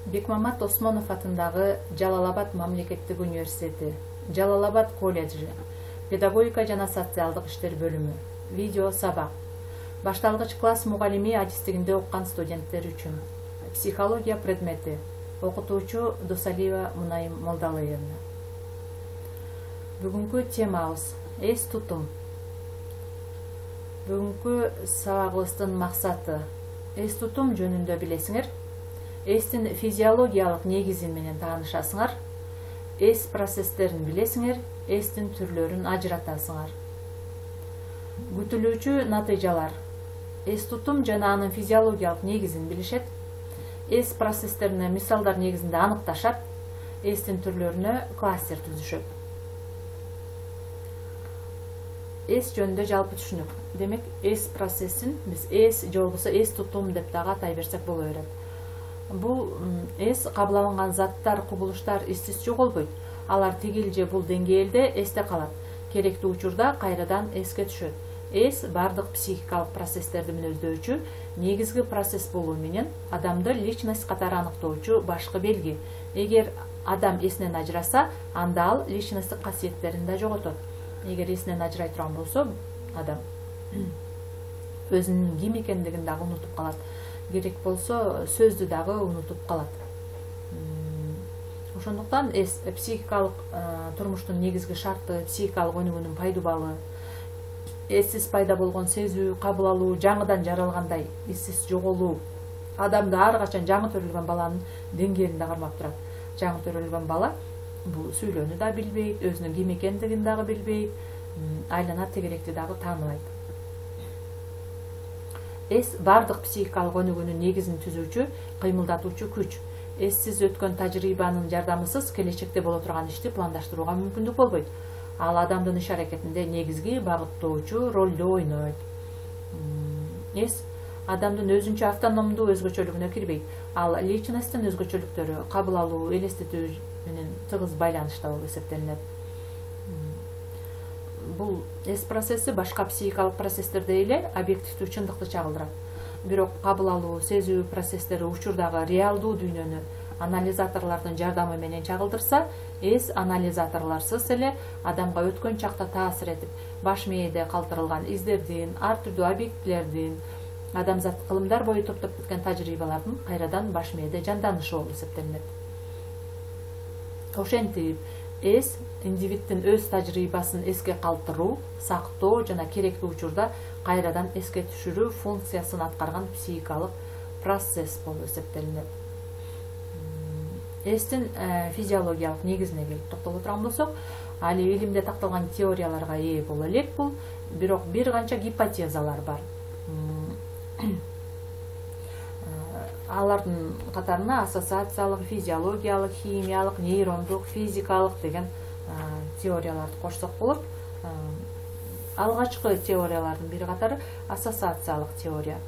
Бекмамат Осмонов атындагы Жалал-Абад мамлекеттик университети, Жалал-Абад колледжи, педагогика жана социалдык иштер бөлүмү. Видео сабак. Башталгыч класс мугалими адистигинде оккан студенттер үчүн. Психология предмети. Окутуучу Досалиева Мунайым Молдалыевна. Бүгүнкү темабыз эс тутум. Бүгүнкү сабагыбыздын максаты эс тутум жөнүндө билесиңер. Эстин физиологиялык негизин менен таанышасыңар. Эс процесстерин билесиңер, эстин түрлөрүн ажыратасыңар. Күтүлүүчү натыйжалар. Эс тутум жана анын физиологиялык негизин билишет. Эс процесстерине мисалдар негизинде аныкташат. Эстин түрлөрүнө кластер түзүшөт. Эс жөнүндө жалпы түшүнүк. Демек, эс процессин биз эс же болбосо эс тутум деп дагы атай берсек боло берет. Бул эс кабыл алынган заттар, кубулуштар эссиз жоголбойт. Алар тигил же бул деңгээлде эсте калат. Керектүү учурда кайрадан эске түшөт. Эс бардык психикалык процесстерди мүнөздөчү негизги процесс болуу менен адамды личность катары аныктоочу башкы белги. Эгер адам эсинен ажыраса, анда ал личносттук касиеттерин да жоготот. Эгер эсинен ажырай турган болсо, адам өзүнүн ким экендигин дагы унутуп калат. Керек болсо сөздү дагы унутуп калат. Ошондуктан эс психикалык турмуштун негизги шарты, психикалык өнүгүүнүн пайдубалы. Эссиз пайда болгон сезүү, кабыл алуу, жаңыдан жаралгандай эссиз жоголуу. Адамда ар качан жаңы төрөлгөн баланын деңгээлинде кармап турат. Жаңы төрөлгөн бала бул сүйлөөнү да билбейт, өзүнүн ким экендигин дагы билбейт, айлана тегеректи дагы тааныбайт. Эс бардык психикалык өнүгүүнүн негизин түзүүчү, кыймылдатуучу күч. Эссиз өткөн тажрыйбанын жардамысыз келечекте боло турган ишти пландаштырууга мүмкүндүк болбойт. Ал адамдын иш аракетинде негизги багыттоочу ролду ойнойт. Эс адамдын өзүнчө автономдуу өзгөчөлүгүнө кирбейт. Ал личносттун өзгөчөлүктөрү, кабыл алуу, элестетүү менен тыгыз байланышта болуп эсептелинет. Бул эс процесси башка психикалык процесстерде эле объективдүү чындыкты чагылдырат. Бирок кабыл алуу, сезүү процесстери учурдагы реалдуу дүйнөнү анализаторлордун жардамы менен чагылдырса, эс анализаторлорсуз эле адамга өткөн чакта таасир этип, баш мээде калтырылган издердин, ар түрдүү объектилердин, адамзат кылымдар бою топтоп кеткен тажрыйбалардын кайрадан баш мээде жанданышы болуп эсептелинет. Ошентип, эс индивиддин өз тажрыйбасын эске калтыруу, сактоо жана керектүү учурда кайрадан эске түшүрүү функциясын аткарган психикалык процесс болуп эсептелинет. Эстин физиологиялык негизине келип токтоло турган болсок, али илимде такталган теорияларга ээ боло элек бул, бирок бир канча гипотезалар бар. Алардын катарына ассоциациялык, физиологиялык, химиялык, нейрондук, физикалык деген теорияларды кошсок болот. Алгачкы теориялардын бири катары ассоциациялык теория.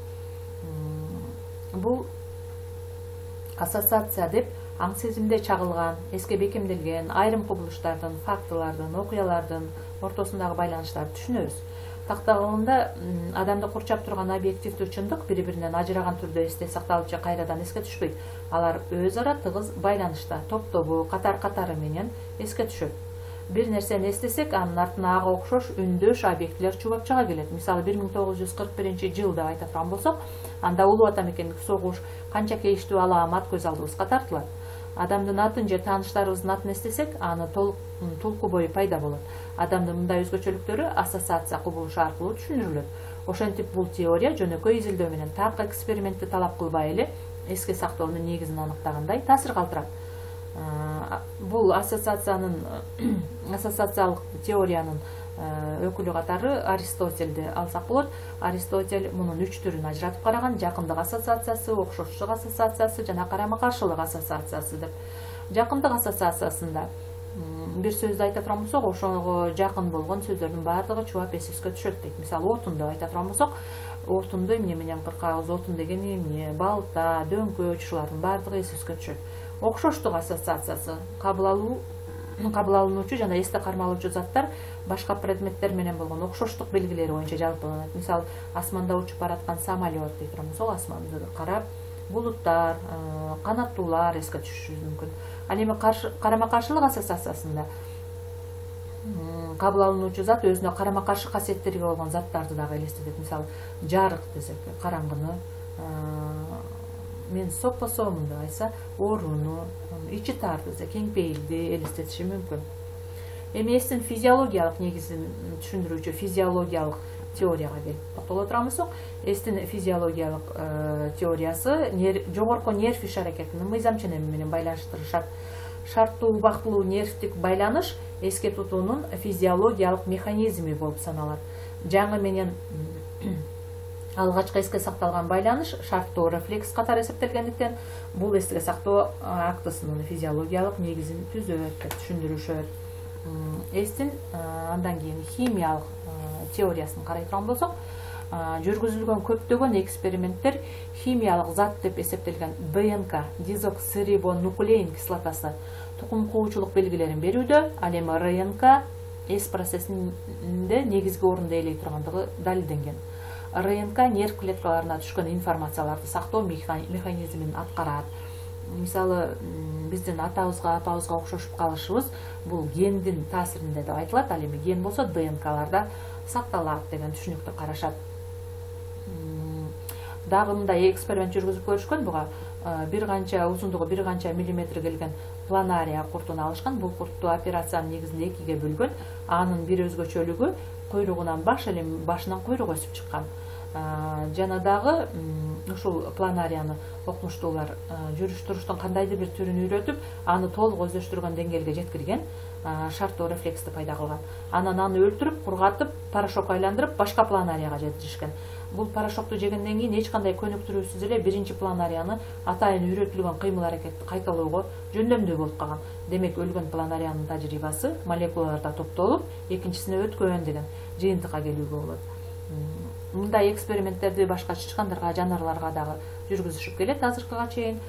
Бул ассоциация деп аң сезимде чагылган, эске бекемделген айрым кубулуштардын, фактылардын, окуялардын ортосундагы байланыштарды түшүнөбүз. Такталганда адамды курчап турган объективдүү чындык бири-биринен ажыраган түрдө эсте сакталып же кайрадан эске түшпөйт. Алар өз ара тыгыз байланышта, топ-тобу, катар-катары менен эске түшөт. Бир нерсени эстесек, анын артына ага окшош үндөш объектилер чубап чыга келет. Мисалы 1941-жылы деп айта турган болсок, анда улуу ата мекендик согуш, канча кейиштүү алаамат көз алдыбызга тартылат. Адамдын атын же тааныштарыбыздын атын эстесек, аны толку бою пайда болот. Адамдын мындай өзгөчөлүктөрү ассоциация кубулушу аркылуу түшүндүрүлөт. Ошентип бул теория жөнөкөй изилдөө менен так экспериментти талап кылбай эле эске сактоонун негизин аныктагандай таасир калтырат. Бул ассоциациялык теориянын өкүлү катары Аристотельди алсак болот. Аристотель мунун 3 түрүн ажыратып караган: жакындык ассоциациясы, окшоштук ассоциациясы жана карама-каршылык ассоциациясы деп. Жакындык ассоциациясында бир сөздү айта турган болсок, ошого жакын болгон сөздөрдүн баардыгы чубап эсибизге түшөт дейт. Мисалы, отун деп айта турган болсок, отунду эмне менен кыркабыз, отун деген эмне, балта, дөңкөч, ушулардын баардыгы эсибизге түшөт. Окшоштук ассоциациясы кабыл алуучу жана эсте кармалуучу заттар башка предметтер менен болгон окшоштук белгилери боюнча жалпыланат. Мисалы, асманда учуп бараткан самолет дейт турган болсок, асманды карап, булуттар, канаттуулар эске түшүшүбүз мүмкүн. Ал эми карама каршылык ассоциациясында кабыл алынуучу зат өзүнө карама каршы касиеттерге болгон заттарды дагы элестетет. Мисалы, жарык десек, караңгыны, мен соппосомун деп айтса, ооруну, ичи тар десе, кеңпейилди элестетиши мүмкүн. Эми эстин физиологиялык негизин түшүндүрүүчү физиологиялык теорияга келип токтоло турабызок. Эстин физиологиялык теориясы жогорку нерв иш аракетин мыйзам ченеми менен байланыштырышат. Шарттуу убактылуу нервтик байланыш эске тутуунун физиологиялык механизми болуп саналат. Жаңы менен алгачкы эске сакталган байланыш шарттуу рефлекс катары эсептелгендиктен бул эске сактоо актысынын физиологиялык негизин түзөт деп түшүндүрүшөт. Эстин андан кийин химиялык теориясын карай турган болсок, жүргүзүлгөн көптөгөн эксперименттер химиялык зат деп эсептелген ДНК дезоксирибонуклеин кислотасы тукум куучулук белгилерин берүүдө, ал эми РНК эс процессинде негизги орунду ээлей тургандыгы далилденген. РНК нерв клеткаларына түшкөн информацияларды сактоо механизмин аткарат. Мисалы, биздин атабызга, апабызга окшошуп калышыбыз бул гендин таасиринде деп айтылат. Ал эми ген болсо ДНКларда сакталат деген түшүнүктү карашат. Дагы мындай эксперимент жүргүзүп көрүшкөн. Буга бир канча узундугу бир канча миллиметр келген планария куртун алышкан. Бул куртту операциянын негизинде экиге бөлгөн. Анын бир өзгөчөлүгү койругунан баш, ал эми башынан койрук өсүп чыккан. Жана дагы ушул планарияны окумуштуулар жүрүш туруштун кандайдыр бир түрүн үйрөтүп, аны толук өздөштүргөн деңгээлге жеткирген, шарттуу рефлексти пайда кылган. Анан аны өлтүрүп, кургатып, порошок айландырып, башка планарияга жеткиришкен. Бул порошокту жегенден кийин эч кандай көнүктүрүүсүз эле биринчи планарияны атайын үйрөтүлгөн кыймыл аракетти кайталоого жөндөмдүү болуп калган. Демек, өлгөн планариянын тажрыйбасы молекулаларда топтолуп, экинчисине өткөн деген жыйынтыкка келүүгө болот. Мындай эксперименттерди башка чычкандарга, жаныбарларга дагы жүргүзүшүп келет азыркыга чейин.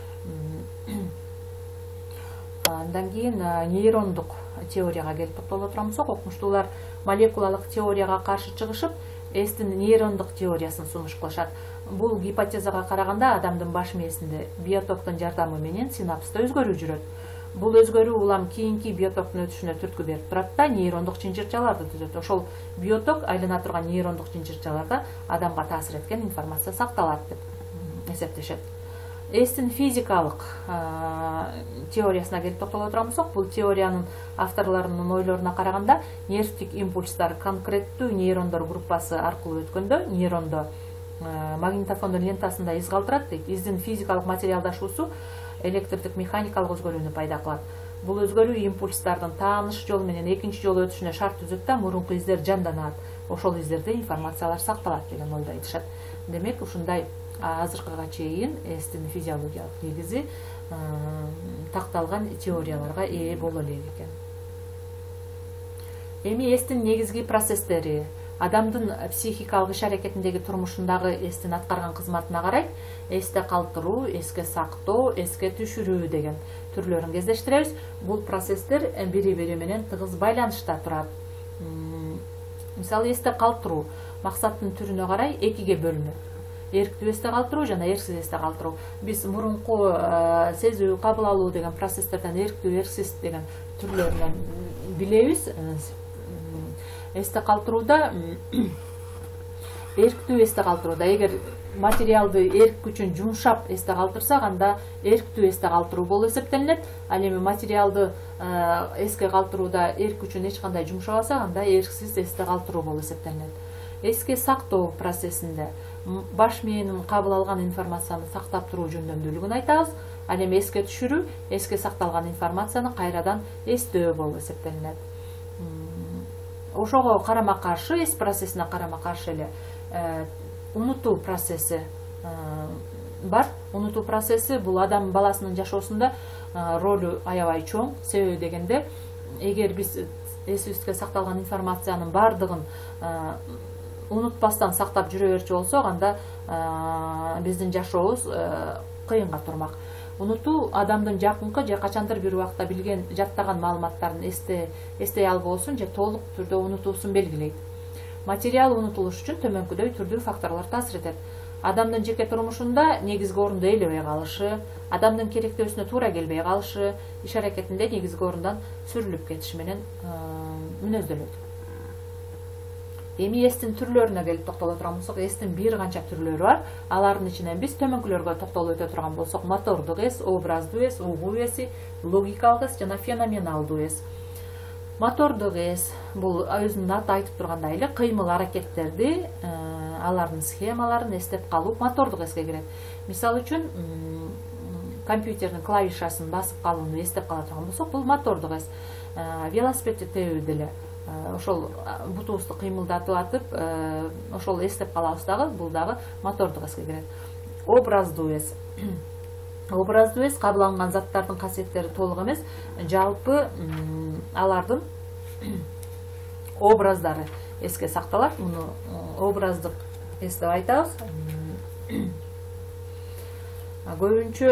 Андан кийин нейрондук теорияга келип токтоло турабыз. Окумуштуулар молекулалык теорияга каршы чыгышып, эстин нейрондук теориясын сунуш кылышат. Бул гипотезага караганда адамдын баш мээсинде биотоктун жардамы менен синапста өзгөрүү жүрөт. Бул өзгөрүү улам кийинки биотоктун өтүшүнө түрткү берип турат да, нейрондук чынчырчаларды түзөт. Ошол биоток айлана турган нейрондук чынчырчаларда адамга таасир эткен информация сакталат деп эсептешет. Эстин физикалык теориясына келип токтоло турабыз. Бул теориянын авторлорунун ойлоруна караганда, нервтик импульстар конкреттүү нейрондор группасы аркылуу өткөндө, нейрондо магнитофондун лентасында из калтырат дейт. Издин физикалык материалдашуусу электрдик механикалык өзгөрүүнү пайда кылат. Бул өзгөрүү импульстардын тааныш жол менен экинчи жолу өтүшүнө шарт түзөт да, мурунку издер жанданат. Ошол издерде информациялар сакталат деген ойду айтышат. Демек, ушундай азыркыга чейин эстин физиологиялык негизи такталган теорияларга ээ боло элек экен. Эми эстин негизги процесстери, адамдын психикалык иш аракетиндеги турмушундагы эстин аткарган кызматына карай эсте калтыруу, эске сактоо, эске түшүрүү деген түрлөрүн кездештиребиз. Бул процесстер бири-бири менен тыгыз байланышта турат. Мисалы, эсте калтыруу максаттын түрүнө карай экиге бөлүнөт. Эрктүү эсте калтыруу жана эрксиз эсте калтыруу. Биз мурунку сезүү, кабыл алуу деген процесстерден эрктүү, эрксиз деген түрлөрүнөн билебиз. Эсте калтырууда эрктүү эсте калтырууда эгер материалды эрк күчүн жумшап эсте калтырсак, анда эрктүү эсте калтыруу болуп эсептелинет. Ал эми материалды эске калтырууда эрк күчүн эч кандай жумшабасак, анда эрксиз эсте калтыруу болуп эсептелинет. Эске сактоо процессинде баш мээнин кабыл алган информацияны сактап туруу жөндөмдүүлүгүн айтабыз. Ал эми эске түшүрүү, эске сакталган информацияны кайрадан эстөө болуп эсептелинет. Ошого карама каршы, эс процессине карама каршы эле унутуу процесси бар. Унутуу процесси бул адам баласынын жашоосунда ролу аябай чоң. Себеби дегенде, эгер биз эсибизге сакталган информациянын бардыгын унутпастан сактап жүрө берчү болсок, анда биздин жашообуз кыйынга турмак. Унутуу адамдын жакынкы же качандыр бир убакта билген, жаттаган маалыматтарын эстей албоосун же толук түрдө унутуусун белгилейт. Материал унутулуш үчүн төмөнкүдөй түрдүү факторлор таасир этет. адамдын жеке турмушунда негизги орунду ээлебей калышы, адамдын керектөөсүнө туура келбей калышы, иш аракетинде негизги орундан сүрүлүп кетиши менен мүнөздөлөт. Эми эстин түрлөрүнө келип токтоло турган болсок, эстин бир канча түрлөрү бар. Алардын ичинен биз төмөнкүлөргө токтолуп өтө турган болсок, мотордук эс, образдуу эс, угуу эси, логикалык эс жана феноменалдуу эс. Мотордук эс бул өзүнүн аты айтып тургандай эле кыймыл аракеттерди, алардын схемаларын эстеп калуу мотордук эске кирет. Мисалы үчүн компьютердин клавишасын басып калууну эстеп кала турган болсок, бул мотордук эс. Велосипедти тебүү деле ошол бутубузду кыймылдатып атып, ошол эстеп калабыз дагы, бул дагы мотордук эске кирет. Образдуу эс. Образдуу эс кабыл алынган заттардын касиеттери толук эмес, жалпы алардын образдары эске сакталат. Муну образдык эс деп айтабыз. Көбүнчө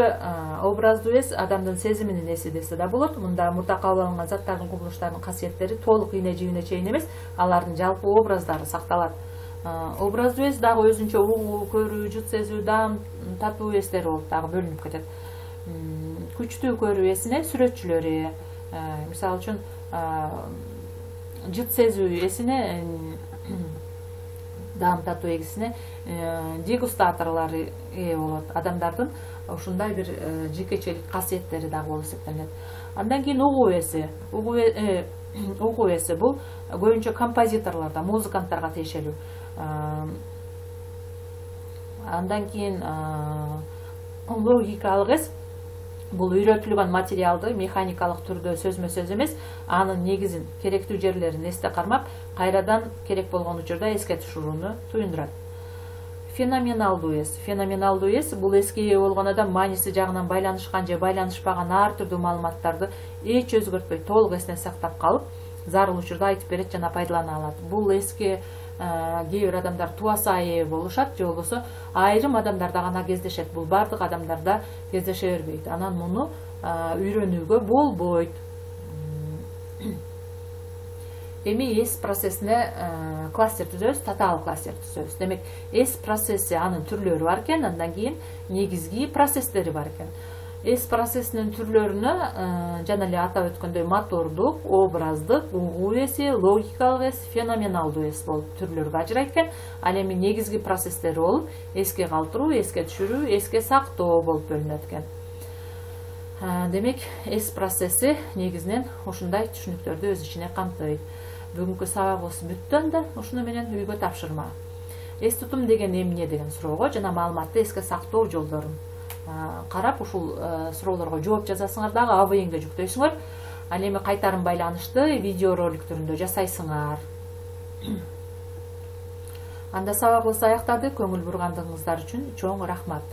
образдуу эс адамдын сезиминин эси десе да болот. Мында мурда кабыл алынган заттардын, кубулуштардын касиеттери толук ийне жибине чейин эмес, алардын жалпы образдары сакталат. Образдуу эс дагы өзүнчө угуу, көрүү, жут сезүү, даам, татуу эстери болуп дагы бөлүнүп кетет. Күчтүү көрүү эсине сүрөтчүлөрү, мисалы үчүн жут сезүү эсине, даам, татуу эсине дегустаторлору ээ болот. Адамдардын ушундай бир жекечелик касиеттери дагы болуп эсептелет. Андан кийин угуу эси. Угуу эси бул көбүнчө композиторлордо, музыканттарга тиешелүү. Андан кийин логикалык эс бул үйрөтүлгөн материалды механикалык түрдө сөзмө сөз эмес, анын негизин, керектүү жерлерин эсте кармап, кайрадан керек болгон учурда эске түшүрүүнү туюндурат. Феноменалдуу эс. Феноменалдуу эс бул эске ээ болгон адам мааниси жагынан байланышкан же байланышпаган ар түрдүү маалыматтарды эч өзгөртпөй толук эсине сактап калып, зарыл учурда айтып берет жана пайдалана алат. Бул эске кээ бир адамдар тубаса ээ болушат, же болбосо айрым адамдарда гана кездешет. Бул бардык адамдарда кездеше бербейт. Анан муну үйрөнүүгө болбойт. Эми эс процессине кластер түзөбүз, татаал кластер түзөбүз. Демек, эс процесси анын түрлөрү бар экен, андан кийин негизги процесстери бар экен. Эс процессинин түрлөрүнө жана эле атап өткөндөй мотордук, образдык, угуу эси, логикалык эс, феноменалдуу эс болуп түрлөргө ажырайт экен. Ал эми негизги процесстери болуп эске калтыруу, эске түшүрүү, эске сактоо болуп бөлүнөт экен. Демек, эс процесси негизинен ушундай түшүнүктөрдү өз ичине камтыйт. Бүгүнкү сабагыбыз бүттү анда, ушуну менен үйгө тапшырма. Эс тутум деген эмне деген суроого жана маалыматты эске сактоо жолдорун карап, ушул суроолорго жооп жазасыңар дагы АВНге жүктөйсүңөр. Ал эми кайтарым байланышты видео ролик түрүндө жасайсыңар. Анда сабагыбыз аяктады. Көңүл бургандыгыңыздар үчүн чоң рахмат.